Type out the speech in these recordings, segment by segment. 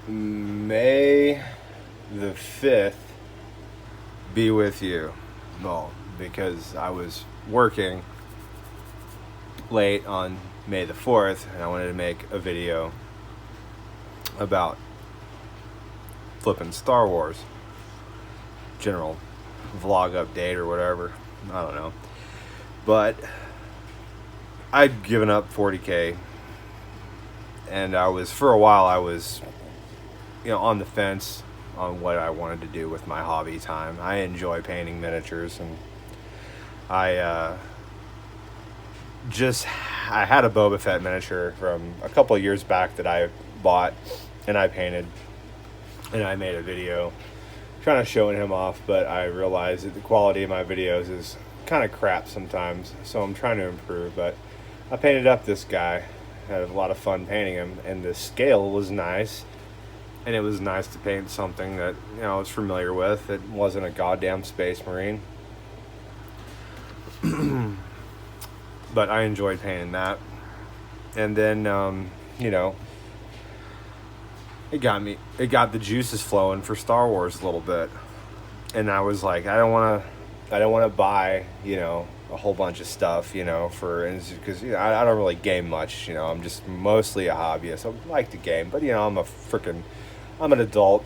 May the 5th be with you. Well, because I was working late on May the 4th and I wanted to make a video about flipping Star Wars. General vlog update or whatever. I don't know. But I'd given up 40K, and for a while I was on the fence on what I wanted to do with my hobby time. I enjoy painting miniatures, and I had a Boba Fett miniature from a couple of years back that I bought and I painted, and I made a video trying to show him off, but I realized that the quality of my videos is kind of crap sometimes, so I'm trying to improve. But I painted up this guy, had a lot of fun painting him, and the scale was nice, and it was nice to paint something that I was familiar with. It wasn't a goddamn Space Marine. But I enjoyed painting that. And then it got the juices flowing for Star Wars a little bit. And I was like, I don't want to buy, a whole bunch of stuff, because I don't really game much. I'm just mostly a hobbyist. I like to game, but I'm an adult,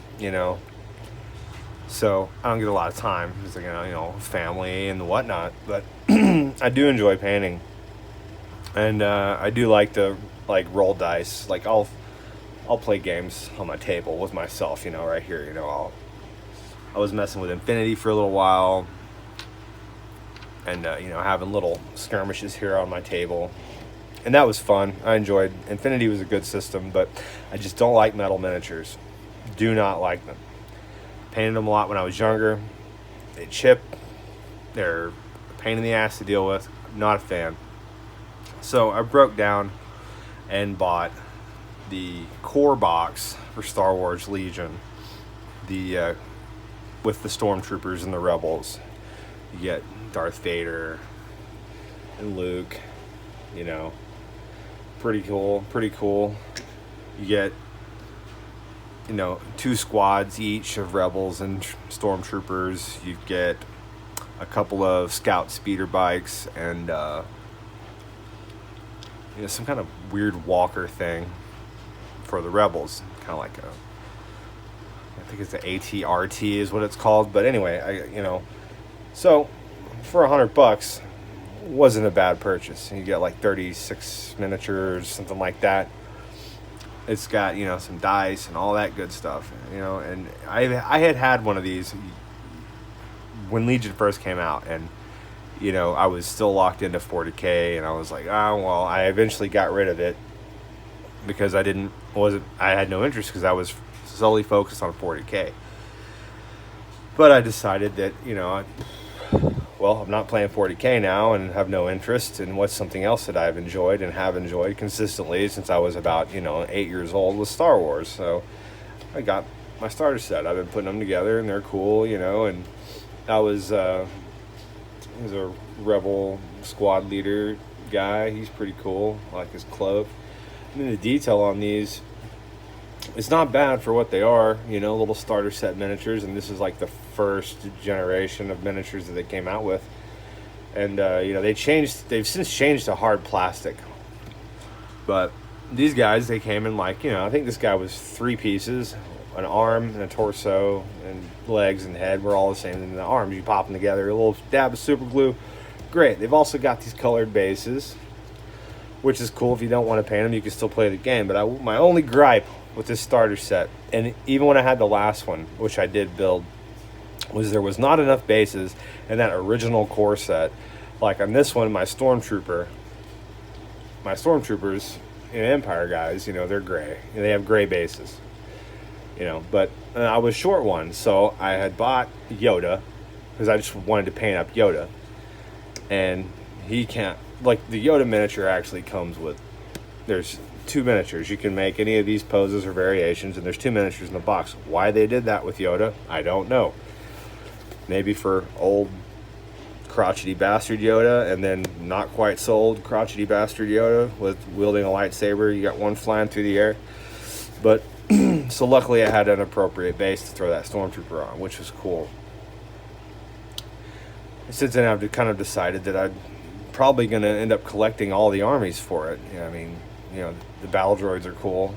so I don't get a lot of time because family and whatnot. But I do enjoy painting, and I do like to roll dice. I'll play games on my table with myself, right here. I was messing with Infinity for a little while, and having little skirmishes here on my table, and that was fun. I enjoyed Infinity. Was a good system, but I just don't like metal miniatures. Do not like them. Painted them a lot when I was younger. They chip. They're a pain in the ass to deal with. Not a fan. So I broke down and bought the core box for Star Wars Legion, with the Stormtroopers and the Rebels. You get Darth Vader and Luke, pretty cool. You get, 2 squads each of Rebels and Stormtroopers. You get a couple of Scout speeder bikes and, some kind of weird walker thing for the Rebels. Kind of like I think it's the ATRT is what it's called. But anyway, so for $100, wasn't a bad purchase. You get 36 miniatures, something like that. It's got some dice and all that good stuff. And I had one of these when Legion first came out, and I was still locked into 40K, and I was like, well, I eventually got rid of it because I had no interest because I was solely focused on 40K. But I decided that, I'm not playing 40K now and have no interest in what's something else that I've enjoyed and have enjoyed consistently since I was about, 8 years old with Star Wars. So I got my starter set. I've been putting them together, and they're cool, and I was a Rebel squad leader guy. He's pretty cool. I like his cloak. And then the detail on these, it's not bad for what they are, little starter set miniatures, and this is the first generation of miniatures that they came out with. And they've since changed to hard plastic. But these guys, they came in I think this guy was 3 pieces, an arm and a torso, and legs and head were all the same. And the arms, you pop them together, a little dab of super glue. Great. They've also got these colored bases, which is cool. If you don't want to paint them, you can still play the game. But my only gripe with this starter set, and even when I had the last one, which I did build, was there was not enough bases in that original core set. On this one, my stormtroopers Empire guys, they're gray. They have gray bases. But I was short one, so I had bought Yoda because I just wanted to paint up Yoda. And he can't, the Yoda miniature actually comes with, there's 2 miniatures. You can make any of these poses or variations, and there's 2 miniatures in the box. Why they did that with Yoda, I don't know. Maybe for old crotchety bastard Yoda, and then not quite so old crotchety bastard Yoda with wielding a lightsaber. You got one flying through the air. But So luckily I had an appropriate base to throw that stormtrooper on, which was cool. Since then I've kind of decided that I'm probably going to end up collecting all the armies for it. I mean, the battle droids are cool.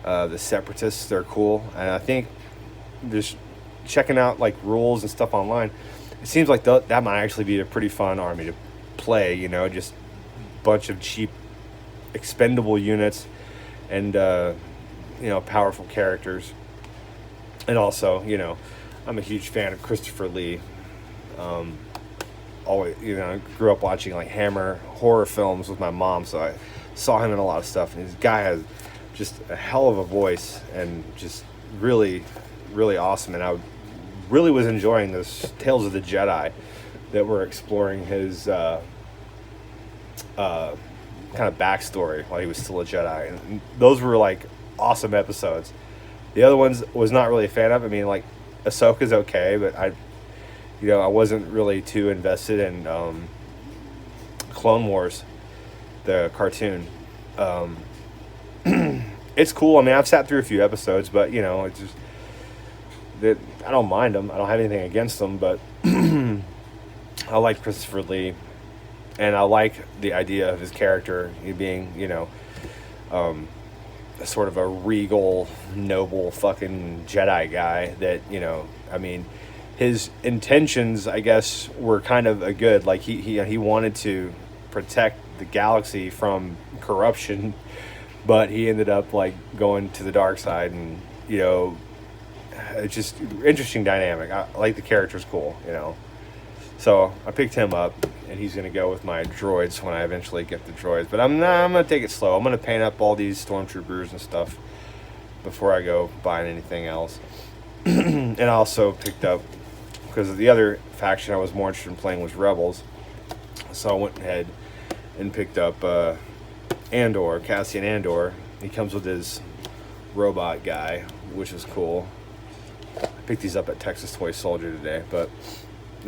The separatists, they're cool. And I think just checking out like rules and stuff online, it seems like that might actually be a pretty fun army to play. Just a bunch of cheap expendable units and powerful characters. And also, I'm a huge fan of Christopher Lee. Always, I grew up watching like Hammer horror films with my mom, so I saw him in a lot of stuff. And this guy has just a hell of a voice and just really, really awesome. And I really was enjoying this Tales of the Jedi that were exploring his kind of backstory while he was still a Jedi. And those were like awesome episodes. The other ones was not really a fan of. I mean, like Ahsoka's okay, but I wasn't really too invested in Clone Wars, the cartoon. It's cool. I mean, I've sat through a few episodes, but it's just that I don't mind them. I don't have anything against them, but I like Christopher Lee, and I like the idea of his character being, sort of a regal, noble fucking Jedi guy that, I mean, his intentions, I guess, were kind of a good, like he wanted to protect the galaxy from corruption, but he ended up like going to the dark side, and it's just interesting dynamic. I like the character's cool, So I picked him up, and he's gonna go with my droids when I eventually get the droids. But I'm gonna take it slow. I'm gonna paint up all these stormtroopers and stuff before I go buying anything else. And I also picked up, because the other faction I was more interested in playing was Rebels, so I went ahead and picked up Cassian Andor. He comes with his robot guy, which is cool. I picked these up at Texas Toy Soldier today, but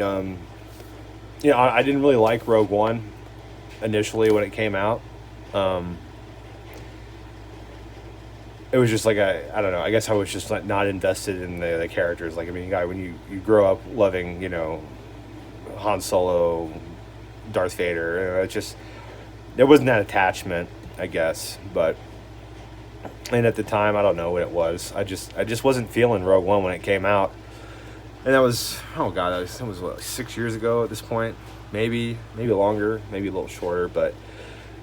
I didn't really like Rogue One initially when it came out. It was just like I don't know. I guess I was just like not invested in the characters. Like, I mean, when you grow up loving, Han Solo, Darth Vader, it just there wasn't that attachment, I guess. And at the time, I don't know what it was. I just wasn't feeling Rogue One when it came out. And that was, oh god, that was what, 6 years ago at this point, maybe longer, maybe a little shorter, but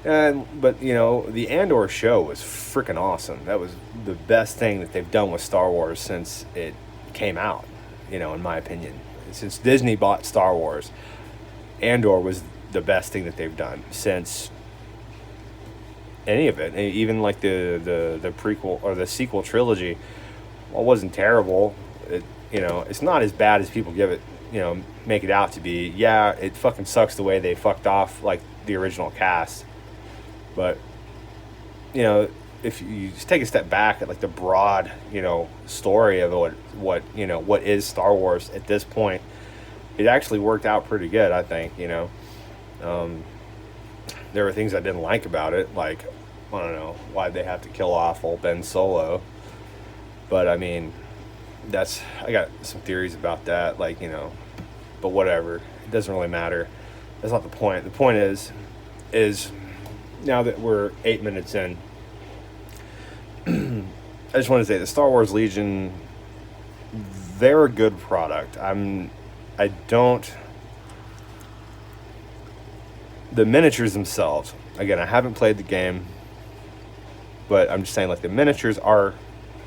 the Andor show was freaking awesome. That was the best thing that they've done with Star Wars since it came out, in my opinion. Since Disney bought Star Wars, Andor was the best thing that they've done since any of it. Even like the prequel or the sequel trilogy, well, it wasn't terrible. It's not as bad as people give it, make it out to be. Yeah, it fucking sucks the way they fucked off like the original cast. But, if you just take a step back at like the broad, story of what is Star Wars at this point, it actually worked out pretty good, I think. There were things I didn't like about it, like, I don't know, why'd they have to kill off old Ben Solo? But I mean, I got some theories about that, like, but whatever, it doesn't really matter. That's not the point. The point is now that we're 8 minutes in, I just want to say the Star Wars Legion, they're a good product. The miniatures themselves, again, I haven't played the game, but I'm just saying, like, the miniatures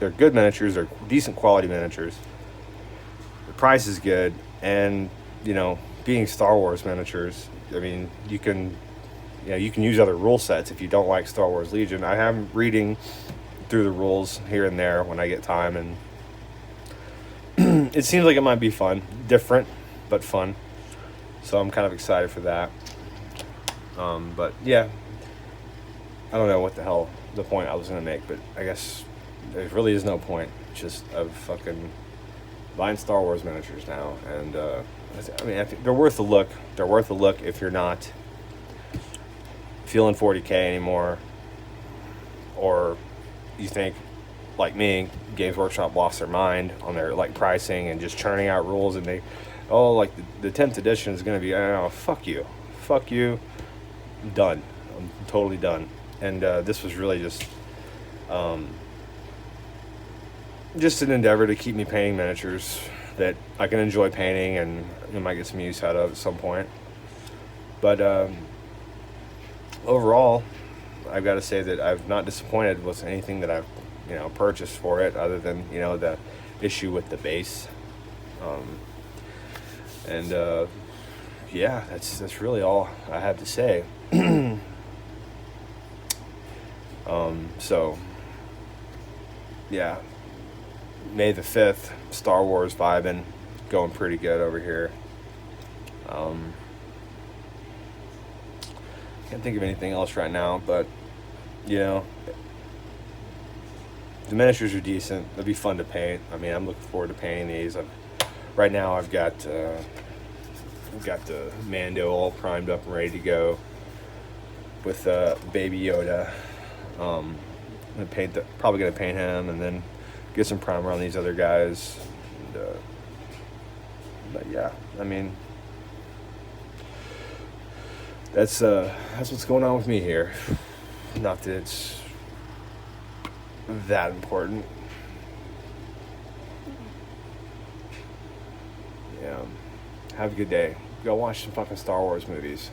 they're good miniatures, they're decent quality miniatures. The price is good, and, being Star Wars miniatures, I mean, you can use other rule sets if you don't like Star Wars Legion. I am reading through the rules here and there when I get time, and it seems like it might be fun. Different, but fun. So I'm kind of excited for that. But yeah, I don't know what the hell the point I was going to make, but I guess there really is no point. Just of fucking buying Star Wars miniatures now. And I think they're worth a look. They're worth a look if you're not feeling 40K anymore, or you think like me, Games Workshop lost their mind on their like pricing and just churning out rules, and they, oh, like the 10th edition is going to be, oh, fuck you, I'm done, I'm totally done. And this was really just an endeavor to keep me painting miniatures that I can enjoy painting and might get some use out of at some point. But overall, I've got to say that I've not disappointed with anything that I've purchased for it, other than the issue with the base. And yeah, that's really all I have to say. So yeah, May the 5th, Star Wars vibing, going pretty good over here. Can't think of anything else right now, but the miniatures are decent. They'll be fun to paint. I mean, I'm looking forward to painting these. Right now I've got the Mando all primed up and ready to go with Baby Yoda. Probably gonna paint him, and then get some primer on these other guys. And, but yeah, I mean, that's what's going on with me here. Not that it's that important. Yeah. Have a good day. Go watch some fucking Star Wars movies.